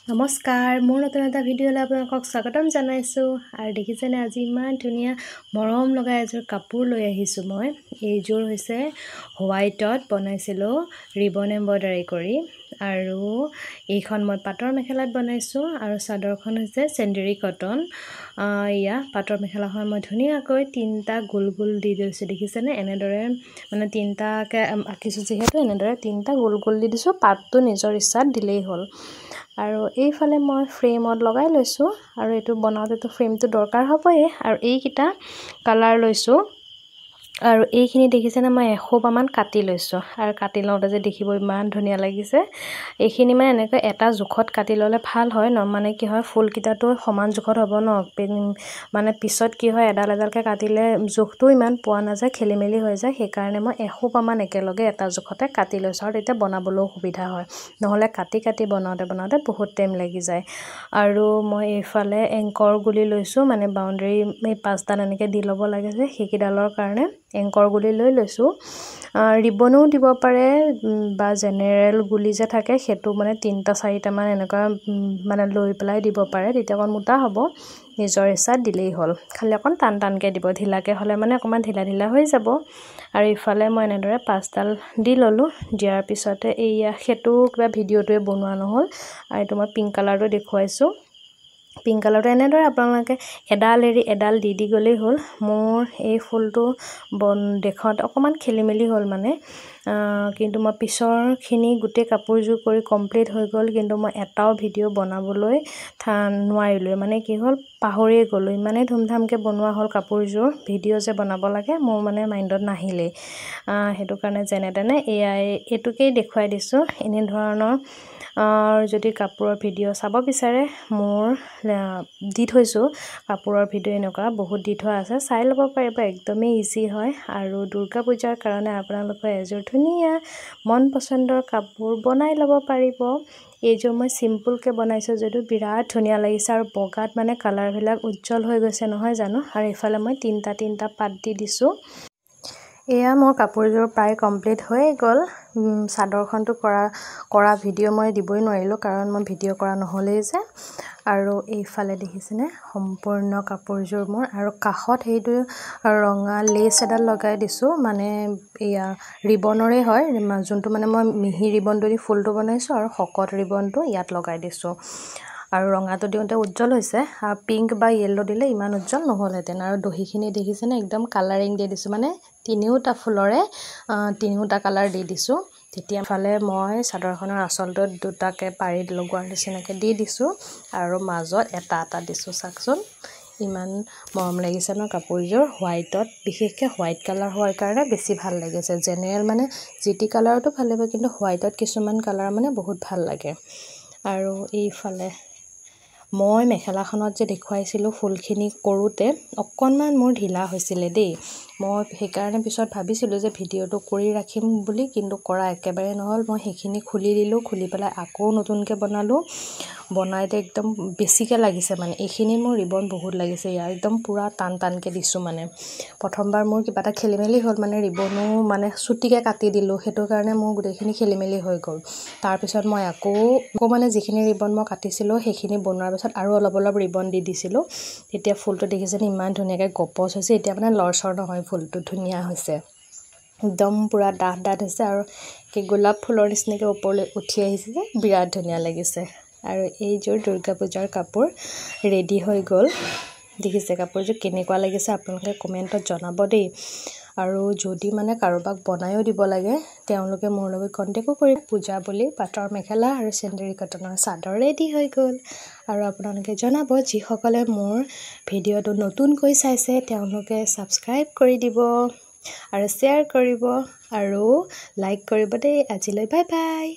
নমস্কাৰ মোৰ নতুন এটা ভিডিঅ'লৈ আপোনালোকক স্বাগতম জনাইছোঁ আৰু দেখিছেনে আজি ইমান ধুনীয়া মৰম লগা এযোৰ কাপোৰ লৈ আহিছোঁ মই এইযোৰ হৈছে হোৱাইটত বনাইছিলোঁ ৰিবন এমব্ৰইডাৰী কৰি আৰু এইখন মই পাটৰ মেখেলাত বনাইছোঁ আৰু চাদৰখন হৈছে চেণ্ডেৰী কটন ইয়া পাটৰ মেখেলাখন মই ধুনীয়াকৈ তিনটা গোল গোল দি দিছোঁ দেখিছেনে এনেদৰে মানে তিনটাকে আঁকিছোঁ যিহেতু এনেদৰে তিনটা গোল গোল দি দিছোঁ পাটটো নিজৰ ইচ্ছাত দিলেই হ'ল আৰু এইফালে মই ফ্ৰেমত লগাই লৈছোঁ আৰু এইটো বনাওঁতেতো ফ্ৰেমটো দৰকাৰ হ'বই আৰু এইকিটা কালাৰ লৈছোঁ আৰু এইখিনি দেখিছেনে মই এখোপামান কাটি লৈছোঁ আৰু কাটি লওঁতে যে দেখিব ইমান ধুনীয়া লাগিছে এইখিনি মানে এনেকৈ এটা জোখত কাটি ল'লে ভাল হয় ন মানে কি হয় ফুলকিটাটো সমান জোখত হ'ব ন মানে পিছত কি হয় এডাল এডালকৈ কাটিলে জোখটো ইমান পোৱা নাযায় খেলিমেলি হৈ যায় সেইকাৰণে মই এখোপামান একেলগে এটা জোখতে কাটি লৈছোঁ আৰু তেতিয়া বনাবলৈও সুবিধা হয় নহ'লে কাটি কাটি বনাওঁতে বহুত টাইম লাগি যায় আৰু মই এইফালে এংকৰ গুলি লৈছোঁ মানে বাউণ্ডাৰী এই পাঁচডাল এনেকৈ দি ল'ব লাগে যে সেইকেইডালৰ কাৰণে এংকৰ গুলি লৈ লৈছোঁ ৰিবনো দিব পাৰে বা জেনেৰেল গুলি যে থাকে সেইটো মানে 3টা 4টা মান এনেকুৱা মানে লৈ পেলাই দিব পাৰে তেতিয়া অকণ মোটা হ'ব নিজৰ ইচ্ছাত দিলেই হ'ল খালি অকণ টান টানকৈ দিব ঢিলাকৈ হ'লে মানে অকণমান ঢিলা ঢিলা হৈ যাব আৰু ইফালে মই এনেদৰে 5ডাল দি ল'লোঁ দিয়াৰ পিছতে এইয়া সেইটো কিবা ভিডিঅ'টোৱে বনোৱা নহ'ল আৰু এইটো মই পিংক কালাৰটো দেখুৱাইছোঁ পিংক কালাৰটো এনেদৰে আপোনালোকে এডাল এৰি এডাল দি গ'লেই হ'ল মোৰ এই ফুলটো দেখাত অকণমান খেলিমেলি হ'ল মানে কিন্তু মই পিছৰখিনি গোটেই কাপোৰযোৰ কৰি কমপ্লিট হৈ গ'ল কিন্তু মই এটাও ভিডিঅ' বনাবলৈ নোৱাৰিলোঁ মানে কি হ'ল পাহৰিয়ে গ'লোঁ ইমানেই ধুমধামকৈ বনোৱা হ'ল কাপোৰযোৰ ভিডিঅ' যে বনাব লাগে মোৰ মানে মাইণ্ডত নাহিলেই সেইটো কাৰণে যেনে তেনে এইটোকেই দেখুৱাই দিছোঁ এনে ধৰণৰ যদি কাপোৰৰ ভিডিঅ' চাব বিচাৰে মোৰ দি থৈছোঁ কাপোৰৰ ভিডিঅ' এনেকুৱা বহুত দি থোৱা আছে চাই ল'ব পাৰিব একদমেই ইজি হয় আৰু দুৰ্গা পূজাৰ কাৰণে আপোনালোকে এযোৰ ধুনীয়া মন পচন্দৰ কাপোৰ বনাই ল'ব পাৰিব এইযোৰ মই চিম্পুলকৈ বনাইছোঁ যদিও বিৰাট ধুনীয়া লাগিছে আৰু বগাত মানে কালাৰবিলাক উজ্জ্বল হৈ গৈছে নহয় জানো আৰু এইফালে মই তিনটা পাত দি দিছোঁ এয়া মোৰ কাপোৰযোৰ প্ৰায় কমপ্লিট হৈয়ে গ'ল চাদৰখনটো কৰা ভিডিঅ' মই দিবই নোৱাৰিলোঁ কাৰণ মই ভিডিঅ' কৰা নহ'লেই যে আৰু এইফালে দেখিছেনে সম্পূৰ্ণ কাপোৰযোৰ মোৰ আৰু কাষত সেইটো ৰঙা লেচ এডাল লগাই দিছোঁ মানে এয়া ৰিবনৰে হয় যোনটো মানে মই মিহি ৰিবনটো দি ফুলটো বনাইছোঁ আৰু শকত ৰিবনটো ইয়াত লগাই দিছোঁ আৰু ৰঙাটো দিওঁতে উজ্জ্বল হৈছে আৰু পিংক বা য়েল্লো দিলে ইমান উজ্জ্বল নহ'লহেঁতেন আৰু দহিখিনি দেখিছেনে একদম কালাৰিং দি দিছোঁ মানে তিনিওটা ফুলৰে তিনিওটা কালাৰ দি দিছোঁ তেতিয়া ফালে মই চাদৰখনৰ আঁচলটোত দুটাকৈ পাৰি লগোৱাৰ নিচিনাকৈ দি দিছোঁ আৰু মাজত এটা দিছোঁ চাওকচোন ইমান মৰম লাগিছে ন কাপোৰযোৰ হোৱাইটত বিশেষকৈ হোৱাইট কালাৰ হোৱাৰ কাৰণে বেছি ভাল লাগিছে জেনেৰেল মানে জিটি কালাৰতো ভাল লাগিব কিন্তু হোৱাইটত কিছুমান কালাৰ মানে বহুত ভাল লাগে আৰু এইফালে মই মেখেলাখনত যে দেখুৱাইছিলোঁ ফুলখিনি কৰোঁতে অকণমান মোৰ ঢিলা হৈছিলে দেই মই সেইকাৰণে পিছত ভাবিছিলোঁ যে ভিডিঅ'টো কৰি ৰাখিম বুলি কিন্তু কৰা একেবাৰে নহ'ল মই সেইখিনি খুলি দিলোঁ খুলি পেলাই আকৌ নতুনকৈ বনাওঁতে একদম বেছিকৈ লাগিছে মানে এইখিনি মোৰ ৰিবন বহুত লাগিছে ইয়াৰ একদম পূৰা টানকৈ দিছোঁ মানে প্ৰথমবাৰ মোৰ কিবা এটা খেলিমেলি হ'ল মানে ৰিবনো মানে চুটিকৈ কাটি দিলোঁ সেইটো কাৰণে মোৰ গোটেইখিনি খেলিমেলি হৈ গ'ল তাৰপিছত মই আকৌ মানে যিখিনি ৰিবন মই কাটিছিলোঁ সেইখিনি বনোৱাৰ পিছত আৰু অলপ ৰিবন দি দিছিলোঁ তেতিয়া ফুলটো দেখিছেনে ইমান ধুনীয়াকৈ গপচ হৈছে এতিয়া মানে লৰচৰ নহয় ফুলটো ধুনীয়া হৈছে একদম পূৰা ডাঠ হৈছে আৰু কি গোলাপ ফুলৰ নিচিনাকৈ ওপৰলৈ উঠি আহিছে যে বিৰাট ধুনীয়া লাগিছে আৰু এইযোৰ দুৰ্গা পূজাৰ কাপোৰ ৰেডি হৈ গ'ল দেখিছে কাপোৰযোৰ কেনেকুৱা লাগিছে আপোনালোকে কমেণ্টত জনাব দেই আৰু যদি মানে কাৰোবাক বনায়ো দিব লাগে তেওঁলোকে মোৰ লগত কণ্টেক্টো কৰি পূজা বুলি পাটৰ মেখেলা আৰু চেণ্ডেৰী কটনৰ চাদৰ ৰেডি হৈ গ'ল আৰু আপোনালোকে জনাব যিসকলে মোৰ ভিডিঅ'টো নতুনকৈ চাইছে তেওঁলোকে ছাবস্ক্ৰাইব কৰি দিব আৰু শ্বেয়াৰ কৰিব আৰু লাইক কৰিব দেই আজিলৈ বাই বাই